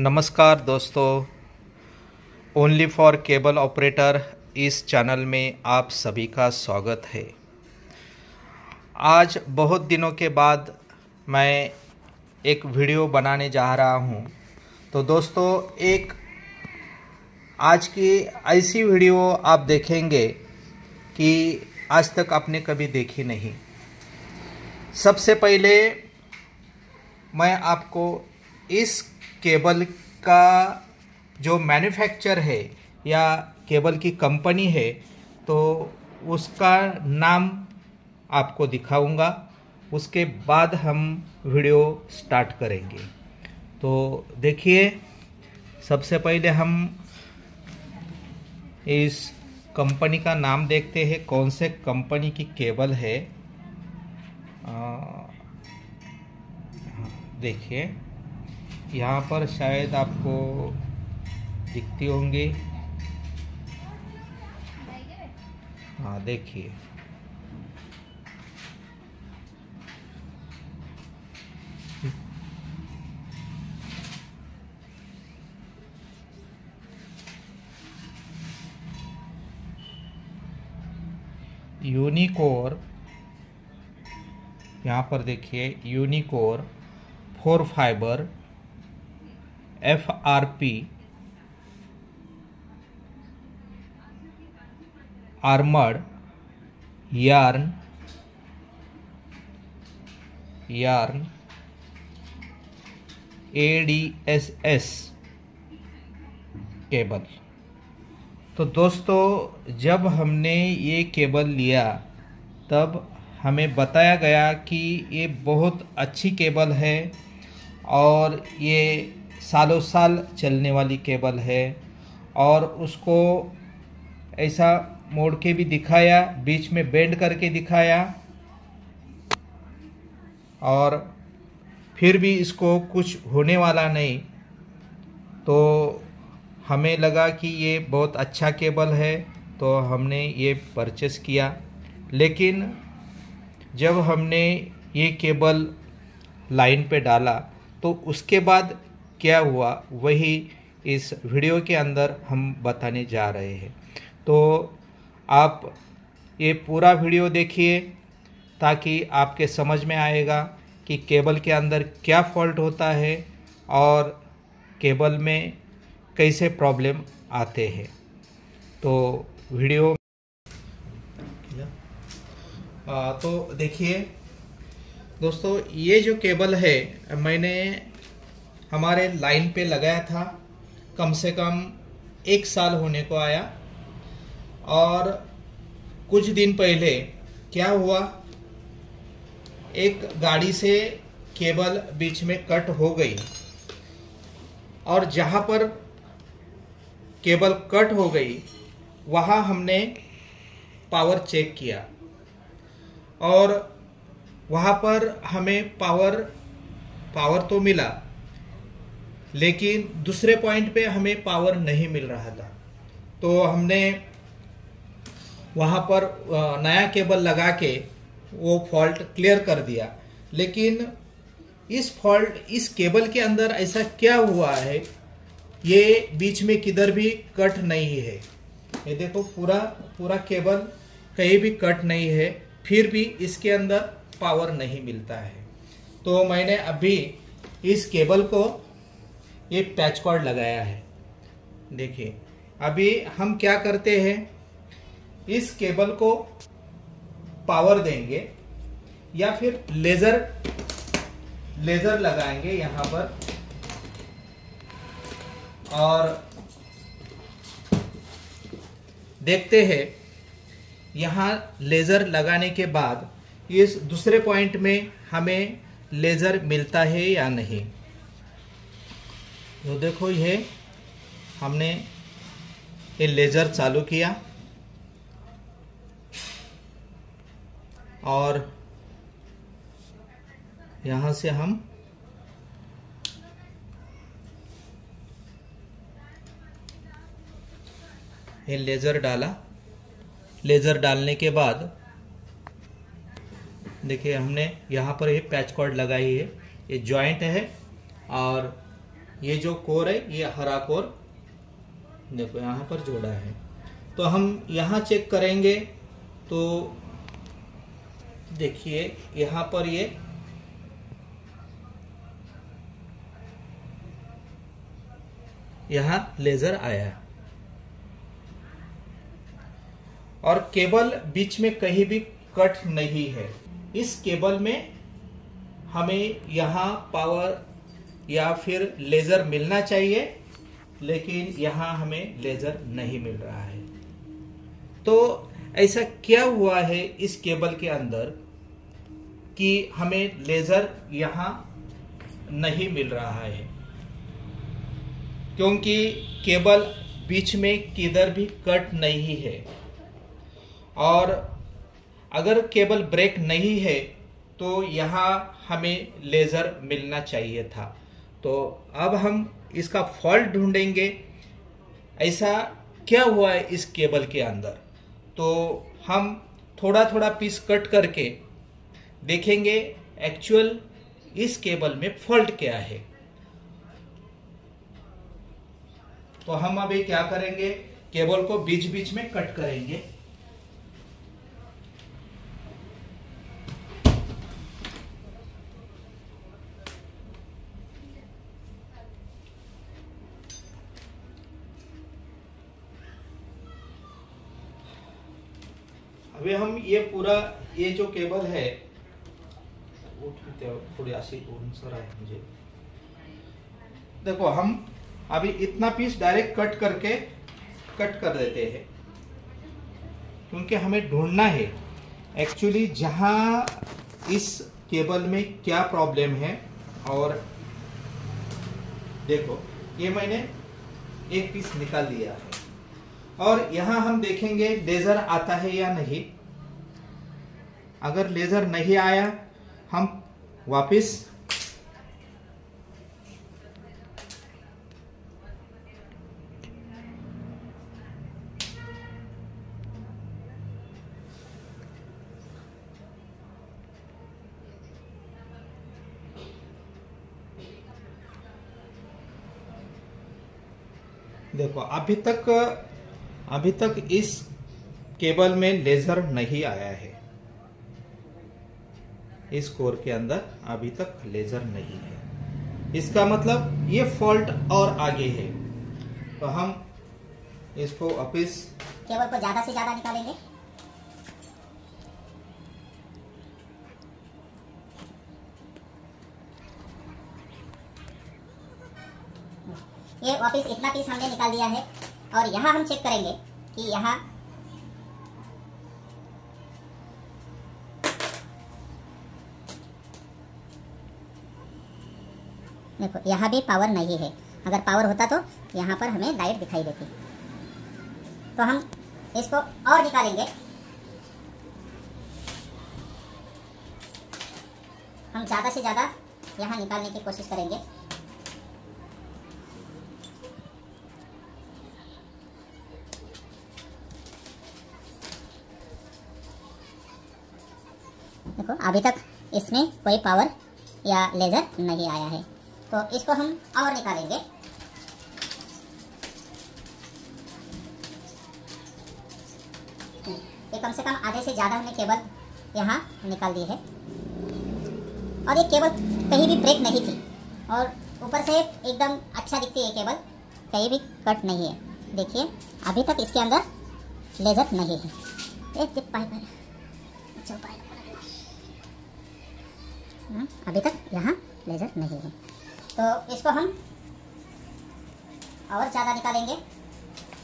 नमस्कार दोस्तों, only for cable operator इस चैनल में आप सभी का स्वागत है। आज बहुत दिनों के बाद मैं एक वीडियो बनाने जा रहा हूं। तो दोस्तों, एक आज की ऐसी वीडियो आप देखेंगे कि आज तक आपने कभी देखी नहीं। सबसे पहले मैं आपको इस केबल का जो मैन्युफैक्चर है या केबल की कंपनी है तो उसका नाम आपको दिखाऊंगा। उसके बाद हम वीडियो स्टार्ट करेंगे। तो देखिए, सबसे पहले हम इस कंपनी का नाम देखते हैं, कौन से कंपनी की केबल है। देखिए, यहाँ पर शायद आपको दिखती होंगी। हाँ, देखिए, यूनिकोर। यहाँ पर देखिए, यूनिकोर 4 fibre FRP armoured yarn ADSS cable. तो दोस्तों, जब हमने ये केबल लिया तब हमें बताया गया कि ये बहुत अच्छी केबल है और ये सालों साल चलने वाली केबल है। और उसको ऐसा मोड़ के भी दिखाया, बीच में बेंड करके दिखाया, और फिर भी इसको कुछ होने वाला नहीं। तो हमें लगा कि ये बहुत अच्छा केबल है, तो हमने ये परचेस किया। लेकिन जब हमने ये केबल लाइन पे डाला तो उसके बाद क्या हुआ, वही इस वीडियो के अंदर हम बताने जा रहे हैं। तो आप ये पूरा वीडियो देखिए ताकि आपके समझ में आएगा कि केबल के अंदर क्या फॉल्ट होता है और केबल में कैसे प्रॉब्लम आते हैं। तो वीडियो तो देखिए दोस्तों, ये जो केबल है मैंने हमारे लाइन पे लगाया था, कम से कम 1 साल होने को आया। और कुछ दिन पहले क्या हुआ, एक गाड़ी से केबल बीच में कट हो गई, और जहां पर केबल कट हो गई वहां हमने पावर चेक किया और वहां पर हमें पावर तो मिला, लेकिन दूसरे पॉइंट पे हमें पावर नहीं मिल रहा था। तो हमने वहां पर नया केबल लगा के वो फॉल्ट क्लियर कर दिया। लेकिन इस केबल के अंदर ऐसा क्या हुआ है, ये बीच में किधर भी कट नहीं है। ये देखो, पूरा केबल कहीं भी कट नहीं है, फिर भी इसके अंदर पावर नहीं मिलता है। तो मैंने अभी इस केबल को ये पैच कॉर्ड लगाया है। देखिए, अभी हम क्या करते हैं, इस केबल को पावर देंगे या फिर लेजर लगाएंगे यहाँ पर। और देखते हैं यहाँ लेजर लगाने के बाद इस दूसरे पॉइंट में हमें लेजर मिलता है या नहीं। तो देखो, ये हमने ये लेजर चालू किया और यहाँ से हम ये लेजर डाला। लेजर डालने के बाद देखिए, हमने यहाँ पर ये पैच कॉर्ड लगाई है, ये जॉइंट है और ये जो कोर है ये हरा कोर देखो यहाँ पर जोड़ा है। तो हम यहाँ चेक करेंगे तो देखिए यहाँ पर ये यहाँ लेजर आया है और केबल बीच में कहीं भी कट नहीं है। इस केबल में हमें यहाँ पावर या फिर लेजर मिलना चाहिए, लेकिन यहाँ हमें लेजर नहीं मिल रहा है। तो ऐसा क्या हुआ है इस केबल के अंदर कि हमें लेजर यहाँ नहीं मिल रहा है? क्योंकि केबल बीच में किधर भी कट नहीं है और अगर केबल ब्रेक नहीं है तो यहाँ हमें लेजर मिलना चाहिए था। तो अब हम इसका फॉल्ट ढूंढेंगे, ऐसा क्या हुआ है इस केबल के अंदर। तो हम थोड़ा थोड़ा पीस कट करके देखेंगे एक्चुअल इस केबल में फॉल्ट क्या है। तो हम अभी क्या करेंगे, केबल को बीच बीच में कट करेंगे। अभी हम ये पूरा ये जो केबल है थोड़ी ऐसी उनसर है मुझे। देखो हम अभी इतना पीस डायरेक्ट कट कर देते हैं क्योंकि हमें ढूंढना है एक्चुअली जहां इस केबल में क्या प्रॉब्लम है। और देखो ये मैंने एक पीस निकाल दिया है और यहां हम देखेंगे लेजर आता है या नहीं। अगर लेजर नहीं आया हम वापस देखो अभी तक इस केबल में लेजर नहीं आया है। इस कोर के अंदर अभी तक लेजर नहीं है, इसका मतलब ये फॉल्ट और आगे है। तो हम इसको वापिस केबल को ज्यादा से ज्यादा निकालेंगे। ये वापस इतना पीस हमने निकाल दिया है और यहाँ हम चेक करेंगे कि यहाँ देखो यहाँ भी पावर नहीं है। अगर पावर होता तो यहाँ पर हमें लाइट दिखाई देती। तो हम इसको और निकालेंगे। हम ज़्यादा से ज़्यादा यहाँ निकालने की कोशिश करेंगे। देखो अभी तक इसमें कोई पावर या लेजर नहीं आया है, तो इसको हम और निकालेंगे। ये कम से कम आधे से ज़्यादा हमने केबल यहाँ निकाल दी है और ये केबल कहीं भी ब्रेक नहीं थी और ऊपर से एकदम अच्छा दिखती है केबल, कहीं भी कट नहीं है। देखिए अभी तक इसके अंदर लेजर नहीं है। अभी तक यहाँ लेजर नहीं है, तो इसको हम और ज़्यादा निकालेंगे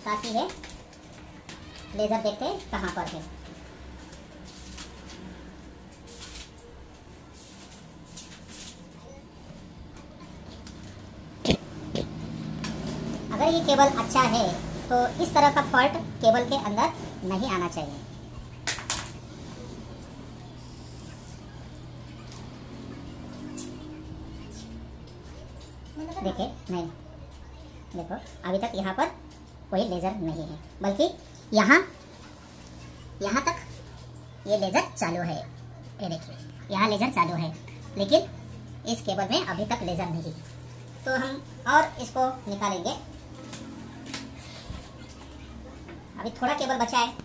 ताकि ये लेजर देखते हैं कहाँ पर है। अगर ये केबल अच्छा है तो इस तरह का फॉल्ट केबल के अंदर नहीं आना चाहिए। देखिए नहीं, देखो अभी तक यहाँ पर कोई लेजर नहीं है, बल्कि यहाँ तक ये लेजर चालू है। ये देखिए यहाँ लेजर चालू है, लेकिन इस केबल में अभी तक लेजर नहीं। तो हम और इसको निकालेंगे। अभी थोड़ा केबल बचा है।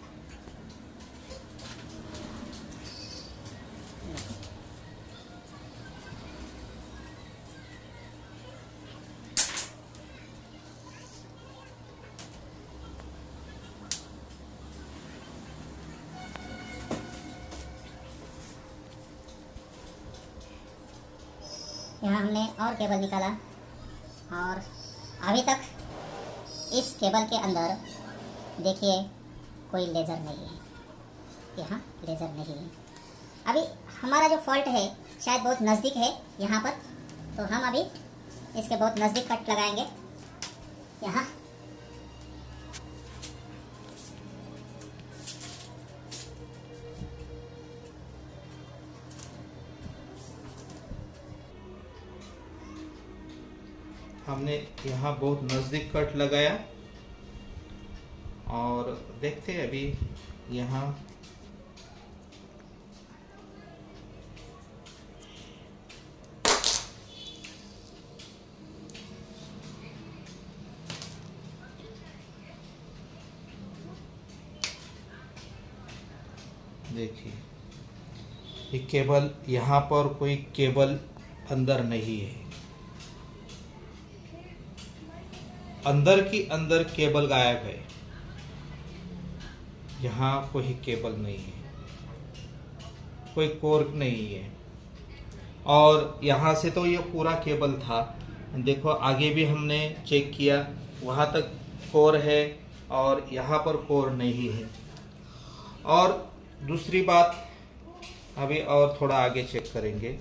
यहाँ हमने और केबल निकाला और अभी तक इस केबल के अंदर देखिए कोई लेज़र नहीं है, यहाँ लेज़र नहीं है। अभी हमारा जो फॉल्ट है शायद बहुत नज़दीक है यहाँ पर, तो हम अभी इसके बहुत नज़दीक कट लगाएंगे यहाँ। हमने यहाँ बहुत नज़दीक कट लगाया और देखते हैं अभी यहाँ देखिए ये केबल, यहाँ पर कोई केबल अंदर नहीं है, अंदर की अंदर केबल गायब है, यहाँ कोई केबल नहीं है, कोई कोर नहीं है। और यहाँ से तो ये पूरा केबल था, देखो आगे भी हमने चेक किया, वहाँ तक कोर है और यहाँ पर कोर नहीं है। और दूसरी बात अभी और थोड़ा आगे चेक करेंगे।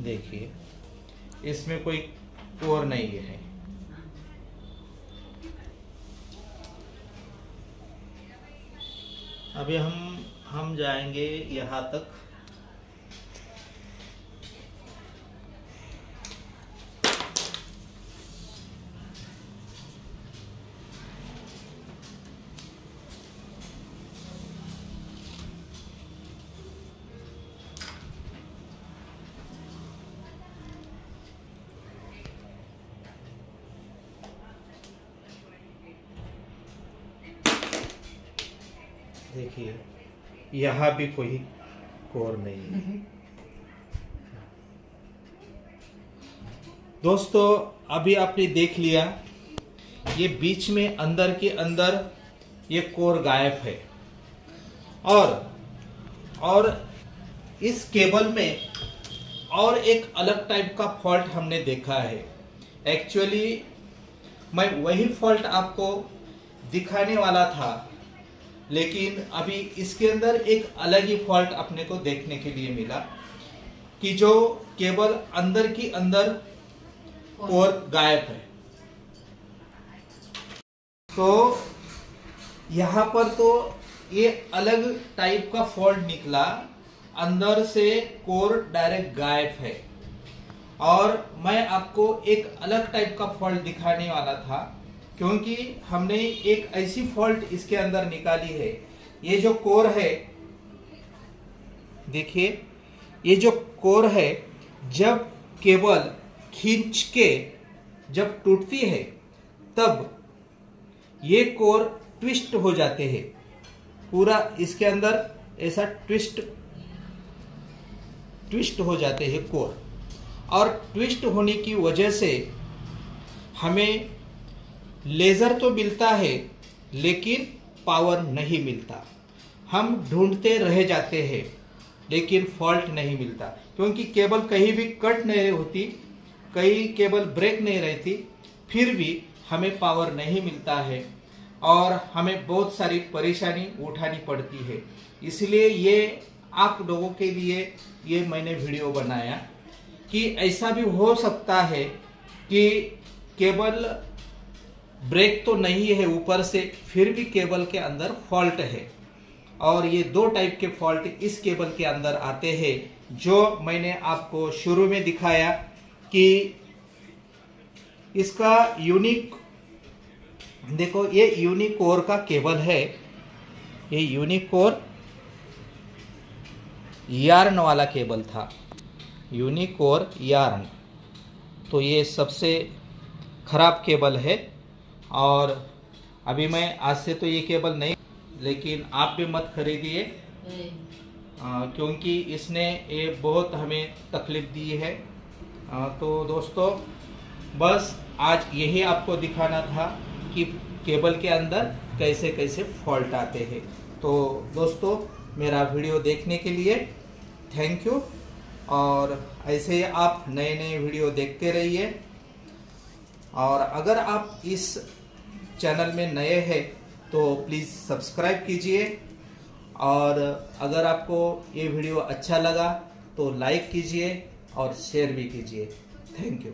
देखिए इसमें कोई कोर नहीं है। अभी हम जाएंगे यहाँ तक। देखिए यहाँ भी कोई कोर नहीं है। दोस्तों अभी आपने देख लिया, ये बीच में अंदर के अंदर ये कोर गायब है। और इस केबल में और एक अलग टाइप का फॉल्ट हमने देखा है। एक्चुअली मैं वही फॉल्ट आपको दिखाने वाला था, लेकिन अभी इसके अंदर एक अलग ही फॉल्ट अपने को देखने के लिए मिला कि जो केबल अंदर की अंदर कोर गायब है। तो यहाँ पर तो ये अलग टाइप का फॉल्ट निकला, अंदर से कोर डायरेक्ट गायब है। और मैं आपको एक अलग टाइप का फॉल्ट दिखाने वाला था, क्योंकि हमने एक ऐसी फॉल्ट इसके अंदर निकाली है। ये जो कोर है, देखिए ये जो कोर है, जब केबल खींच के जब टूटती है तब ये कोर ट्विस्ट हो जाते हैं। पूरा इसके अंदर ऐसा ट्विस्ट हो जाते हैं कोर, और ट्विस्ट होने की वजह से हमें लेजर तो मिलता है लेकिन पावर नहीं मिलता। हम ढूंढते रह जाते हैं लेकिन फॉल्ट नहीं मिलता, क्योंकि केबल कहीं भी कट नहीं होती, कहीं केबल ब्रेक नहीं रहती, फिर भी हमें पावर नहीं मिलता है और हमें बहुत सारी परेशानी उठानी पड़ती है। इसलिए ये आप लोगों के लिए ये मैंने वीडियो बनाया कि ऐसा भी हो सकता है कि केबल ब्रेक तो नहीं है ऊपर से, फिर भी केबल के अंदर फॉल्ट है। और ये दो टाइप के फॉल्ट इस केबल के अंदर आते हैं, जो मैंने आपको शुरू में दिखाया कि इसका यूनिक देखो ये यूनिकोर का केबल है, ये यूनिकोर यार्न वाला केबल था, यूनिकोर यार्न। तो ये सबसे खराब केबल है और अभी मैं आज से तो ये केबल नहीं, लेकिन आप भी मत खरीदिए क्योंकि इसने ये बहुत हमें तकलीफ दी है। तो दोस्तों बस आज यही आपको दिखाना था कि केबल के अंदर कैसे कैसे फॉल्ट आते हैं। तो दोस्तों मेरा वीडियो देखने के लिए थैंक यू, और ऐसे ही आप नए नए वीडियो देखते रहिए। और अगर आप इस चैनल में नए हैं तो प्लीज़ सब्सक्राइब कीजिए, और अगर आपको ये वीडियो अच्छा लगा तो लाइक कीजिए और शेयर भी कीजिए। Thank you.